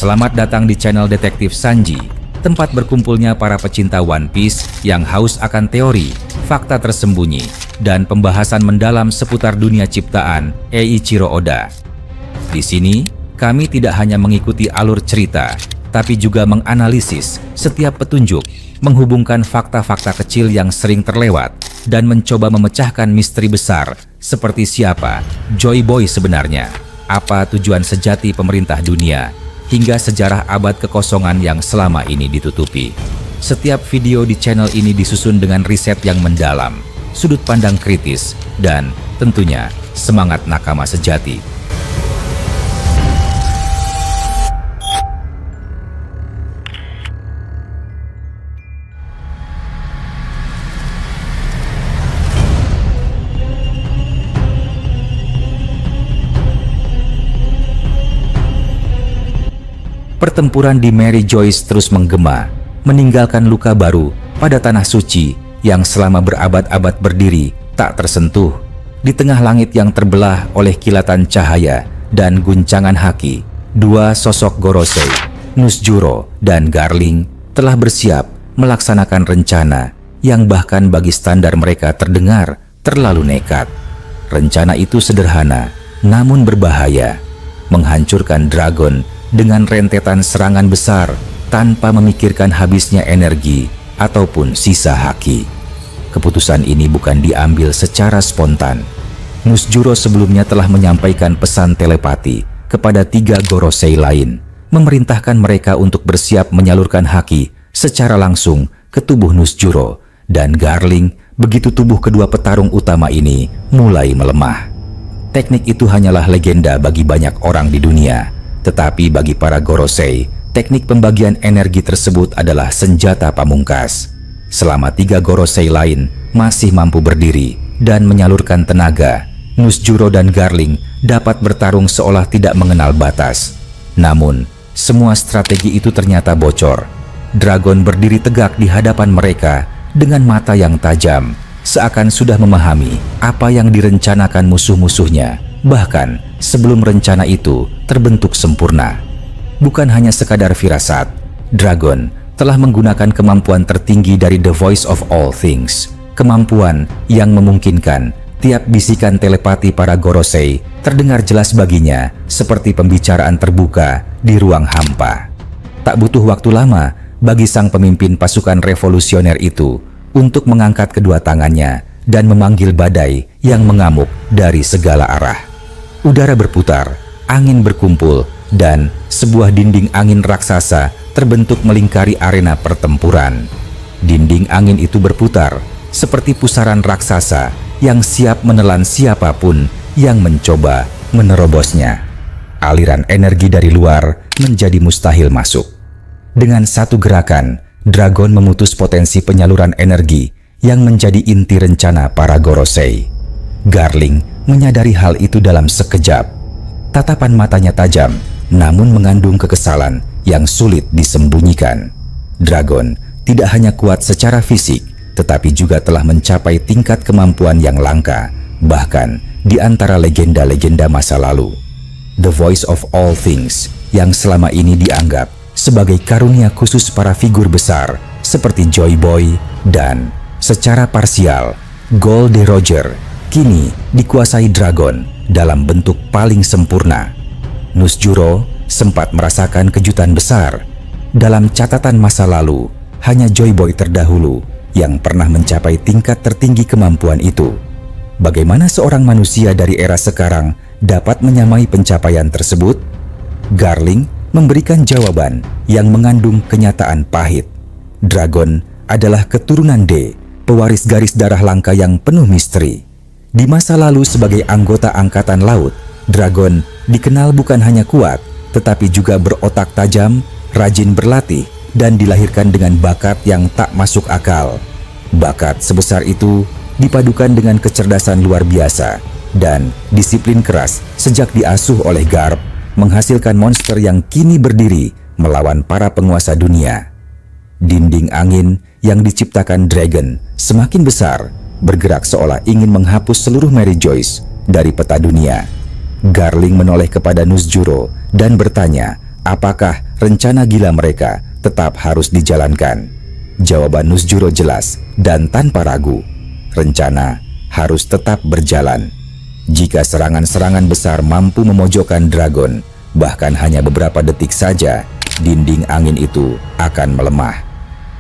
Selamat datang di channel Detektif Sanji, tempat berkumpulnya para pecinta One Piece yang haus akan teori, fakta tersembunyi, dan pembahasan mendalam seputar dunia ciptaan Eiichiro Oda. Di sini, kami tidak hanya mengikuti alur cerita, tapi juga menganalisis setiap petunjuk, menghubungkan fakta-fakta kecil yang sering terlewat, dan mencoba memecahkan misteri besar seperti siapa Joy Boy sebenarnya, apa tujuan sejati pemerintah dunia, hingga sejarah abad kekosongan yang selama ini ditutupi. Setiap video di channel ini disusun dengan riset yang mendalam, sudut pandang kritis, dan tentunya semangat nakama sejati. Pertempuran di Mary Joyce terus menggema, meninggalkan luka baru pada tanah suci yang selama berabad-abad berdiri tak tersentuh. Di tengah langit yang terbelah oleh kilatan cahaya dan guncangan haki, dua sosok Gorosei, Nusjuro dan Garling, telah bersiap melaksanakan rencana yang bahkan bagi standar mereka terdengar terlalu nekat. Rencana itu sederhana, namun berbahaya, menghancurkan Dragon dengan rentetan serangan besar tanpa memikirkan habisnya energi ataupun sisa haki. Keputusan ini bukan diambil secara spontan. Nusjuro sebelumnya telah menyampaikan pesan telepati kepada 3 Gorosei lain, memerintahkan mereka untuk bersiap menyalurkan haki secara langsung ke tubuh Nusjuro dan Garling begitu tubuh kedua petarung utama ini mulai melemah. Teknik itu hanyalah legenda bagi banyak orang di dunia. Tetapi bagi para Gorosei, teknik pembagian energi tersebut adalah senjata pamungkas. Selama 3 Gorosei lain masih mampu berdiri dan menyalurkan tenaga, Nusjuro dan Garling dapat bertarung seolah tidak mengenal batas. Namun, semua strategi itu ternyata bocor. Dragon berdiri tegak di hadapan mereka dengan mata yang tajam, seakan sudah memahami apa yang direncanakan musuh-musuhnya. Bahkan sebelum rencana itu terbentuk sempurna. Bukan hanya sekadar firasat, Dragon telah menggunakan kemampuan tertinggi dari The Voice of All Things, kemampuan yang memungkinkan tiap bisikan telepati para Gorosei terdengar jelas baginya seperti pembicaraan terbuka di ruang hampa. Tak butuh waktu lama bagi sang pemimpin pasukan revolusioner itu untuk mengangkat kedua tangannya dan memanggil badai yang mengamuk dari segala arah. Udara berputar, angin berkumpul, dan sebuah dinding angin raksasa terbentuk melingkari arena pertempuran. Dinding angin itu berputar seperti pusaran raksasa yang siap menelan siapapun yang mencoba menerobosnya. Aliran energi dari luar menjadi mustahil masuk. Dengan satu gerakan, Dragon memutus potensi penyaluran energi yang menjadi inti rencana para Gorosei. Garling menyadari hal itu dalam sekejap. Tatapan matanya tajam, namun mengandung kekesalan yang sulit disembunyikan. Dragon tidak hanya kuat secara fisik, tetapi juga telah mencapai tingkat kemampuan yang langka, bahkan di antara legenda-legenda masa lalu. The Voice of All Things yang selama ini dianggap sebagai karunia khusus para figur besar seperti Joy Boy dan, secara parsial, Gold Roger, kini dikuasai Dragon dalam bentuk paling sempurna. Nusjuro sempat merasakan kejutan besar. Dalam catatan masa lalu, hanya Joy Boy terdahulu yang pernah mencapai tingkat tertinggi kemampuan itu. Bagaimana seorang manusia dari era sekarang dapat menyamai pencapaian tersebut? Garling memberikan jawaban yang mengandung kenyataan pahit. Dragon adalah keturunan D, pewaris garis darah langka yang penuh misteri. Di masa lalu sebagai anggota angkatan laut, Dragon dikenal bukan hanya kuat, tetapi juga berotak tajam, rajin berlatih, dan dilahirkan dengan bakat yang tak masuk akal. Bakat sebesar itu dipadukan dengan kecerdasan luar biasa dan disiplin keras sejak diasuh oleh Garp, menghasilkan monster yang kini berdiri melawan para penguasa dunia. Dinding angin yang diciptakan Dragon semakin besar, bergerak seolah ingin menghapus seluruh Mary Joyce dari peta dunia. Garling menoleh kepada Nusjuro dan bertanya, apakah rencana gila mereka tetap harus dijalankan. Jawaban Nus Juro jelas dan tanpa ragu. Rencana harus tetap berjalan. Jika serangan-serangan besar mampu memojokkan dragon, bahkan hanya beberapa detik saja, dinding angin itu akan melemah.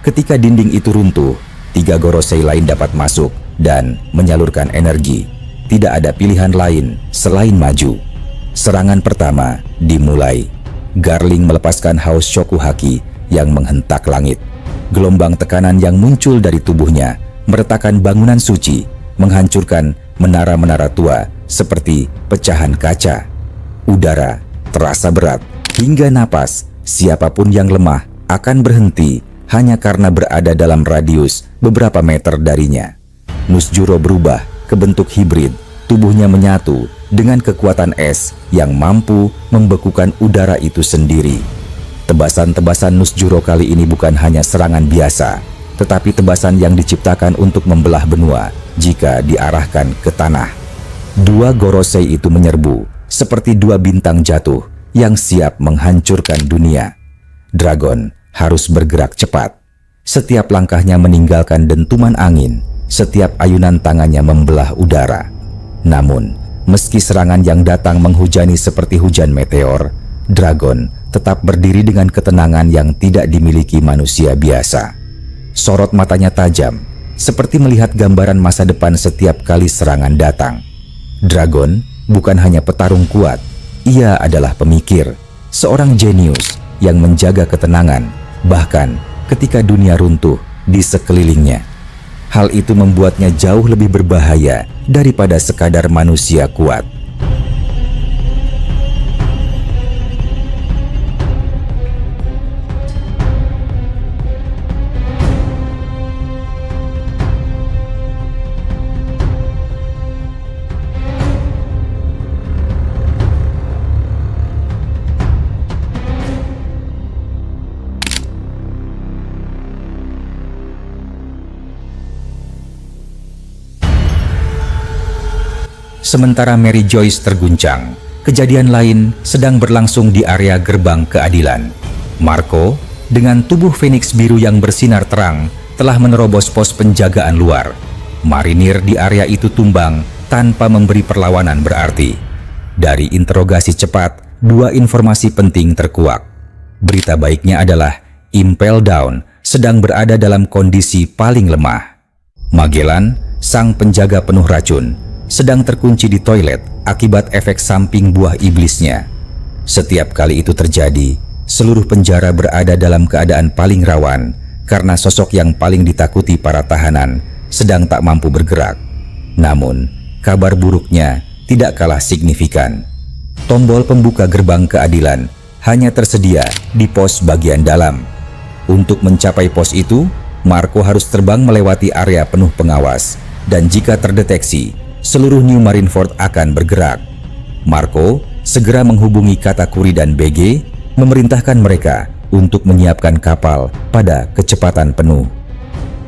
Ketika dinding itu runtuh, 3 Gorosei lain dapat masuk dan menyalurkan energi. Tidak ada pilihan lain selain maju. Serangan pertama dimulai. Garling melepaskan haus Shokuhaki yang menghentak langit. Gelombang tekanan yang muncul dari tubuhnya meretakkan bangunan suci, menghancurkan menara-menara tua seperti pecahan kaca. Udara terasa berat hingga napas siapapun yang lemah akan berhenti hanya karena berada dalam radius beberapa meter darinya. Nus Juro berubah ke bentuk hibrid, tubuhnya menyatu dengan kekuatan es yang mampu membekukan udara itu sendiri. Tebasan-tebasan Nus Juro kali ini bukan hanya serangan biasa, tetapi tebasan yang diciptakan untuk membelah benua jika diarahkan ke tanah. 2 Gorosei itu menyerbu seperti 2 bintang jatuh yang siap menghancurkan dunia. Dragon harus bergerak cepat. Setiap langkahnya meninggalkan dentuman angin, setiap ayunan tangannya membelah udara. Namun, meski serangan yang datang menghujani seperti hujan meteor, Dragon tetap berdiri dengan ketenangan yang tidak dimiliki manusia biasa. Sorot matanya tajam, seperti melihat gambaran masa depan setiap kali serangan datang. Dragon bukan hanya petarung kuat, ia adalah pemikir, seorang jenius yang menjaga ketenangan, bahkan ketika dunia runtuh di sekelilingnya. Hal itu membuatnya jauh lebih berbahaya daripada sekadar manusia kuat. Sementara Mary Joyce terguncang, kejadian lain sedang berlangsung di area gerbang keadilan. Marco, dengan tubuh Phoenix biru yang bersinar terang, telah menerobos pos penjagaan luar. Marinir di area itu tumbang tanpa memberi perlawanan berarti. Dari interogasi cepat, 2 informasi penting terkuak. Berita baiknya adalah Impel Down sedang berada dalam kondisi paling lemah. Magellan, sang penjaga penuh racun, sedang terkunci di toilet akibat efek samping buah iblisnya. Setiap kali itu terjadi, seluruh penjara berada dalam keadaan paling rawan karena sosok yang paling ditakuti para tahanan sedang tak mampu bergerak. Namun, kabar buruknya tidak kalah signifikan. Tombol pembuka gerbang keadilan hanya tersedia di pos bagian dalam. Untuk mencapai pos itu, Marco harus terbang melewati area penuh pengawas, dan jika terdeteksi, seluruh New Marineford akan bergerak. Marco segera menghubungi Katakuri dan BG, memerintahkan mereka untuk menyiapkan kapal pada kecepatan penuh.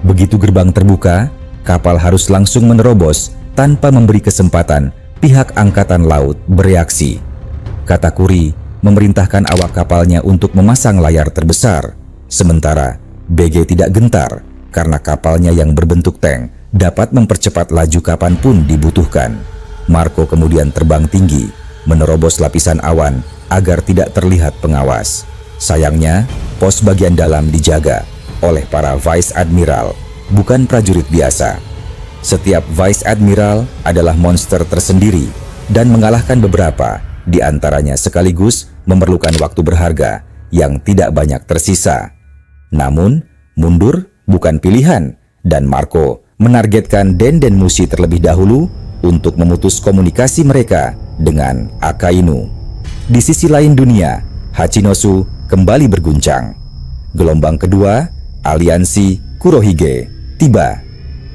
Begitu gerbang terbuka, kapal harus langsung menerobos tanpa memberi kesempatan pihak angkatan laut bereaksi. Katakuri memerintahkan awak kapalnya untuk memasang layar terbesar, sementara BG tidak gentar karena kapalnya yang berbentuk tank dapat mempercepat laju kapanpun dibutuhkan. Marco kemudian terbang tinggi, menerobos lapisan awan agar tidak terlihat pengawas. Sayangnya, pos bagian dalam dijaga oleh para Vice Admiral, bukan prajurit biasa. Setiap Vice Admiral adalah monster tersendiri, dan mengalahkan beberapa di antaranya sekaligus memerlukan waktu berharga yang tidak banyak tersisa. Namun, mundur bukan pilihan, dan Marco menargetkan Den Mushi terlebih dahulu untuk memutus komunikasi mereka dengan Akainu. Di sisi lain dunia, Hachinosu kembali berguncang. Gelombang kedua, aliansi Kurohige, tiba.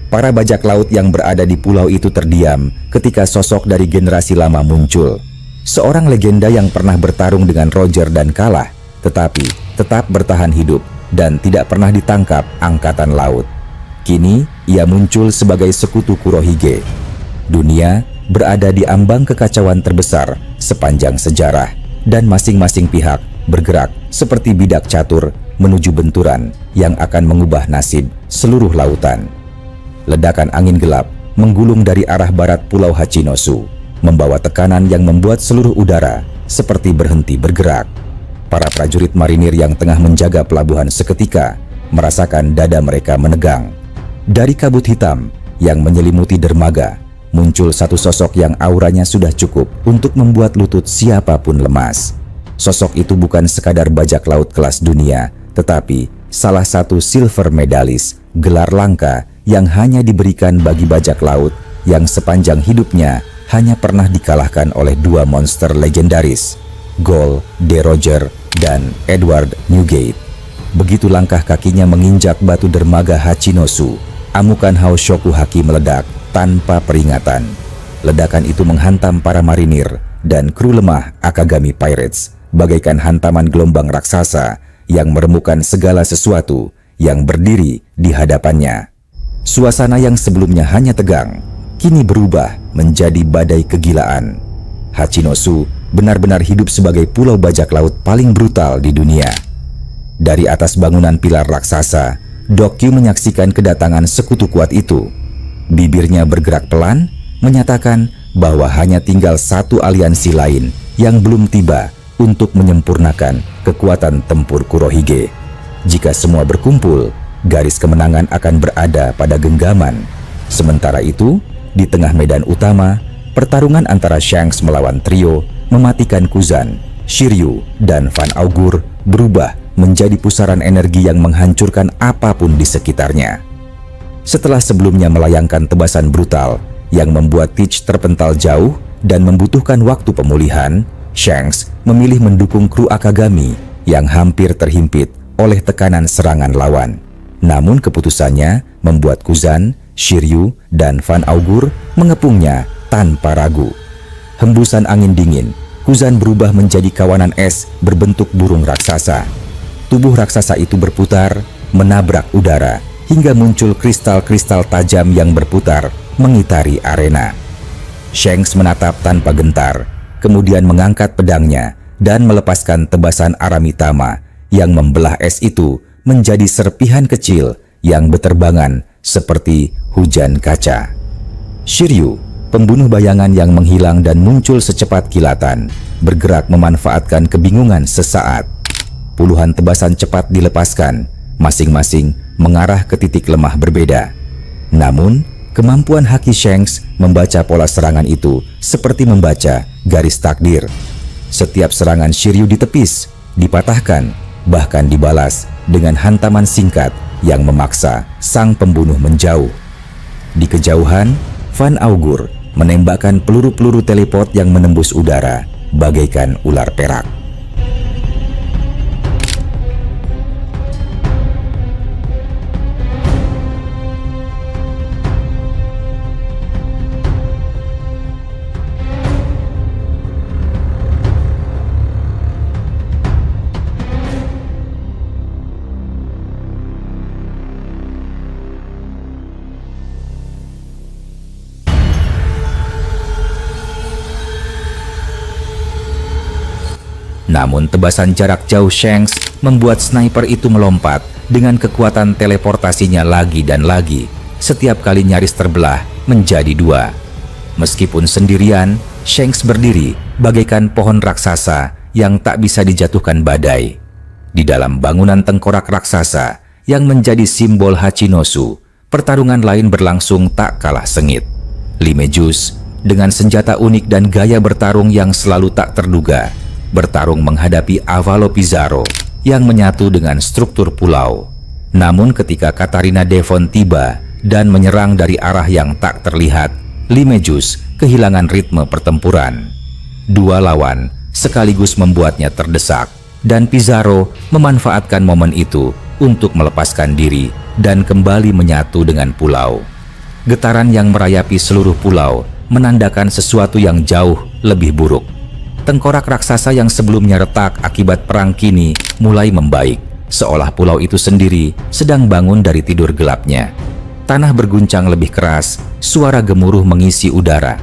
Para bajak laut yang berada di pulau itu terdiam ketika sosok dari generasi lama muncul. Seorang legenda yang pernah bertarung dengan Roger dan kalah, tetapi tetap bertahan hidup dan tidak pernah ditangkap angkatan laut. Kini, ia muncul sebagai sekutu Kurohige. Dunia berada di ambang kekacauan terbesar sepanjang sejarah, dan masing-masing pihak bergerak seperti bidak catur menuju benturan yang akan mengubah nasib seluruh lautan. Ledakan angin gelap menggulung dari arah barat Pulau Hachinosu, membawa tekanan yang membuat seluruh udara seperti berhenti bergerak. Para prajurit marinir yang tengah menjaga pelabuhan seketika merasakan dada mereka menegang. Dari kabut hitam yang menyelimuti dermaga, muncul satu sosok yang auranya sudah cukup untuk membuat lutut siapapun lemas. Sosok itu bukan sekadar bajak laut kelas dunia, tetapi salah satu silver medalist, gelar langka yang hanya diberikan bagi bajak laut yang sepanjang hidupnya hanya pernah dikalahkan oleh dua monster legendaris, Gol de Roger dan Edward Newgate. Begitu langkah kakinya menginjak batu dermaga Hachinosu, amukan Haoshoku Haki meledak tanpa peringatan. Ledakan itu menghantam para marinir dan kru lemah Akagami Pirates bagaikan hantaman gelombang raksasa yang meremukkan segala sesuatu yang berdiri di hadapannya. Suasana yang sebelumnya hanya tegang, kini berubah menjadi badai kegilaan. Hachinosu benar-benar hidup sebagai pulau bajak laut paling brutal di dunia. Dari atas bangunan pilar raksasa, Dokyu menyaksikan kedatangan sekutu kuat itu. Bibirnya bergerak pelan, menyatakan bahwa hanya tinggal satu aliansi lain yang belum tiba untuk menyempurnakan kekuatan tempur Kurohige. Jika semua berkumpul, garis kemenangan akan berada pada genggaman. Sementara itu, di tengah medan utama, pertarungan antara Shanks melawan trio mematikan Kuzan, Shiryu, dan Van Augur berubah menjadi pusaran energi yang menghancurkan apapun di sekitarnya. Setelah sebelumnya melayangkan tebasan brutal yang membuat Teach terpental jauh dan membutuhkan waktu pemulihan, Shanks memilih mendukung kru Akagami yang hampir terhimpit oleh tekanan serangan lawan. Namun keputusannya membuat Kuzan, Shiryu, dan Van Augur mengepungnya tanpa ragu. Hembusan angin dingin, Kuzan berubah menjadi kawanan es berbentuk burung raksasa. Tubuh raksasa itu berputar, menabrak udara, hingga muncul kristal-kristal tajam yang berputar mengitari arena. Shanks menatap tanpa gentar, kemudian mengangkat pedangnya dan melepaskan tebasan Aramitama yang membelah es itu menjadi serpihan kecil yang beterbangan seperti hujan kaca. Shiryu, pembunuh bayangan yang menghilang dan muncul secepat kilatan, bergerak memanfaatkan kebingungan sesaat. Puluhan tebasan cepat dilepaskan, masing-masing mengarah ke titik lemah berbeda. Namun, kemampuan Haki Shanks membaca pola serangan itu seperti membaca garis takdir. Setiap serangan Shiryu ditepis, dipatahkan, bahkan dibalas dengan hantaman singkat yang memaksa sang pembunuh menjauh. Di kejauhan, Van Augur menembakkan peluru-peluru teleport yang menembus udara bagaikan ular perak. Namun tebasan jarak jauh Shanks membuat sniper itu melompat dengan kekuatan teleportasinya lagi dan lagi, setiap kali nyaris terbelah menjadi dua. Meskipun sendirian, Shanks berdiri bagaikan pohon raksasa yang tak bisa dijatuhkan badai. Di dalam bangunan tengkorak raksasa yang menjadi simbol Hachinosu, pertarungan lain berlangsung tak kalah sengit. Limejus, dengan senjata unik dan gaya bertarung yang selalu tak terduga, bertarung menghadapi Avalo Pizarro yang menyatu dengan struktur pulau. Namun ketika Katarina Devon tiba dan menyerang dari arah yang tak terlihat, Limejus kehilangan ritme pertempuran. Dua lawan sekaligus membuatnya terdesak, dan Pizarro memanfaatkan momen itu untuk melepaskan diri dan kembali menyatu dengan pulau. Getaran yang merayapi seluruh pulau menandakan sesuatu yang jauh lebih buruk. Tengkorak raksasa yang sebelumnya retak akibat perang kini mulai membaik, seolah pulau itu sendiri sedang bangun dari tidur gelapnya. Tanah berguncang lebih keras, suara gemuruh mengisi udara.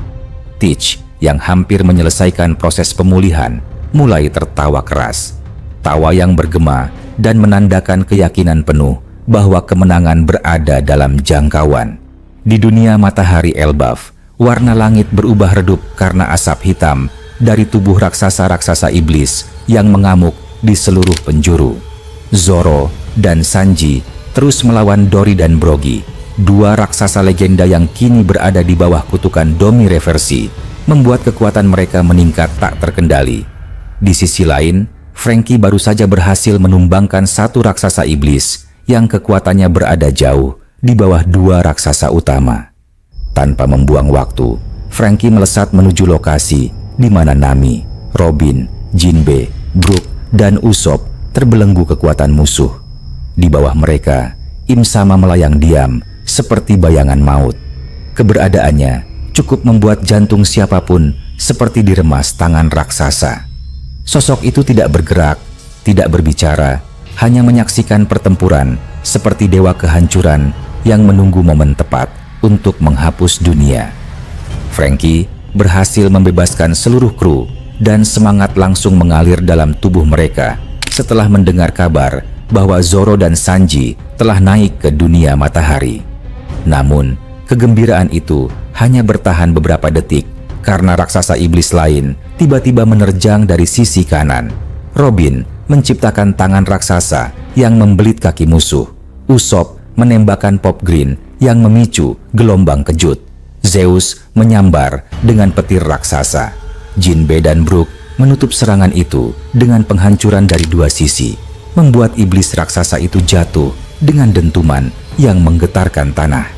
Teach, yang hampir menyelesaikan proses pemulihan, mulai tertawa keras. tawa yang bergema, dan menandakan keyakinan penuh bahwa kemenangan berada dalam jangkauan. Di dunia matahari Elbaf, warna langit berubah redup karena asap hitam dari tubuh raksasa-raksasa iblis yang mengamuk di seluruh penjuru. Zoro dan Sanji terus melawan Dori dan Brogy, dua raksasa legenda yang kini berada di bawah kutukan Domi Reversi, membuat kekuatan mereka meningkat tak terkendali. Di sisi lain, Franky baru saja berhasil menumbangkan satu raksasa iblis yang kekuatannya berada jauh di bawah dua raksasa utama. Tanpa membuang waktu, Franky melesat menuju lokasi di mana Nami, Robin, Jinbe, Brook, dan Usopp terbelenggu kekuatan musuh. Di bawah mereka, Im Sama melayang diam seperti bayangan maut. Keberadaannya cukup membuat jantung siapapun seperti diremas tangan raksasa. Sosok itu tidak bergerak, tidak berbicara, hanya menyaksikan pertempuran seperti dewa kehancuran yang menunggu momen tepat untuk menghapus dunia. Franky berhasil membebaskan seluruh kru dan semangat langsung mengalir dalam tubuh mereka setelah mendengar kabar bahwa Zoro dan Sanji telah naik ke dunia matahari. Namun, kegembiraan itu hanya bertahan beberapa detik karena raksasa iblis lain tiba-tiba menerjang dari sisi kanan. Robin menciptakan tangan raksasa yang membelit kaki musuh. Usopp menembakkan Pop Green yang memicu gelombang kejut. Zeus menyambar dengan petir raksasa. Jinbe dan Brook menutup serangan itu dengan penghancuran dari dua sisi, membuat iblis raksasa itu jatuh dengan dentuman yang menggetarkan tanah.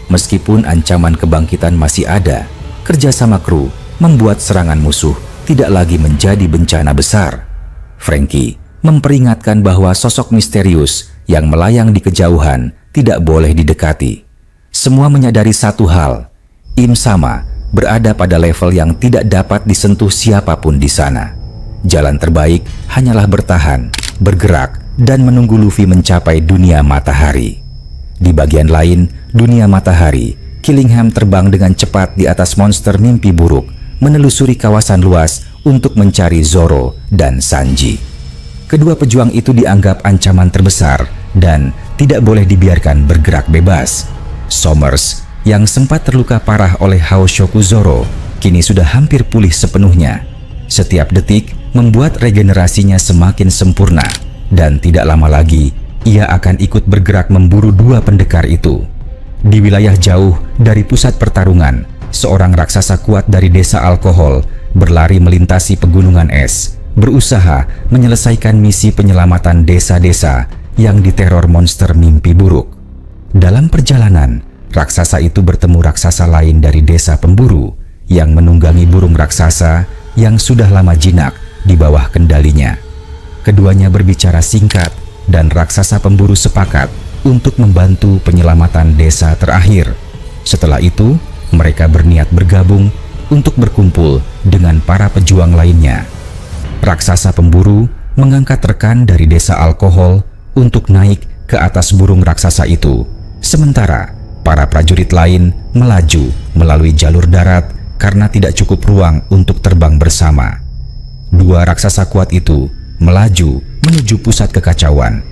Meskipun ancaman kebangkitan masih ada, kerjasama kru membuat serangan musuh tidak lagi menjadi bencana besar. Franky memperingatkan bahwa sosok misterius yang melayang di kejauhan tidak boleh didekati. Semua menyadari satu hal, Im Sama berada pada level yang tidak dapat disentuh siapapun di sana. Jalan terbaik hanyalah bertahan, bergerak, dan menunggu Luffy mencapai dunia matahari. Di bagian lain, dunia matahari, Killingham terbang dengan cepat di atas monster mimpi buruk, menelusuri kawasan luas untuk mencari Zoro dan Sanji. Kedua pejuang itu dianggap ancaman terbesar dan tidak boleh dibiarkan bergerak bebas. Somers yang sempat terluka parah oleh Haoshoku Zoro kini sudah hampir pulih sepenuhnya. Setiap detik membuat regenerasinya semakin sempurna dan tidak lama lagi ia akan ikut bergerak memburu dua pendekar itu. Di wilayah jauh dari pusat pertarungan, seorang raksasa kuat dari desa alkohol berlari melintasi pegunungan es, berusaha menyelesaikan misi penyelamatan desa-desa yang diteror monster mimpi buruk. Dalam perjalanan, raksasa itu bertemu raksasa lain dari desa pemburu yang menunggangi burung raksasa yang sudah lama jinak di bawah kendalinya. Keduanya berbicara singkat dan raksasa pemburu sepakat untuk membantu penyelamatan desa terakhir. Setelah itu, mereka berniat bergabung untuk berkumpul dengan para pejuang lainnya. Raksasa pemburu mengangkat rekan dari desa alkohol untuk naik ke atas burung raksasa itu. Sementara para prajurit lain melaju melalui jalur darat karena tidak cukup ruang untuk terbang bersama. Dua raksasa kuat itu melaju menuju pusat kekacauan.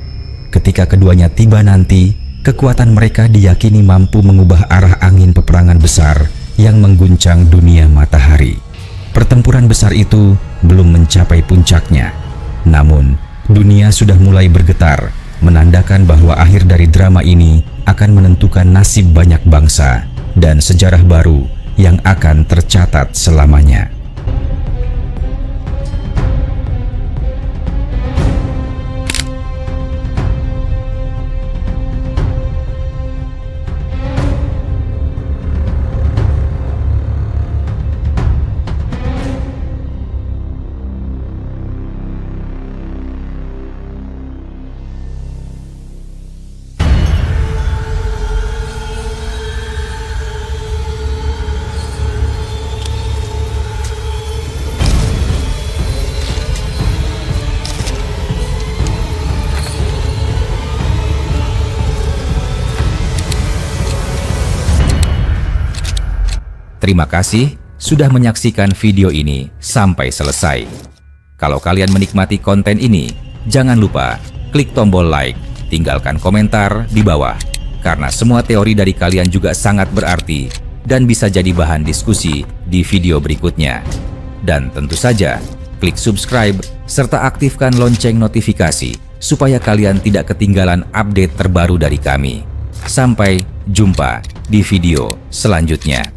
Ketika keduanya tiba nanti, kekuatan mereka diyakini mampu mengubah arah angin peperangan besar yang mengguncang dunia matahari. Pertempuran besar itu belum mencapai puncaknya. Namun, dunia sudah mulai bergetar, menandakan bahwa akhir dari drama ini akan menentukan nasib banyak bangsa dan sejarah baru yang akan tercatat selamanya. Terima kasih sudah menyaksikan video ini sampai selesai. Kalau kalian menikmati konten ini, Jangan lupa klik tombol like, tinggalkan komentar di bawah, karena semua teori dari kalian juga sangat berarti dan bisa jadi bahan diskusi di video berikutnya. Dan tentu saja, klik subscribe serta aktifkan lonceng notifikasi supaya kalian tidak ketinggalan update terbaru dari kami. Sampai jumpa di video selanjutnya.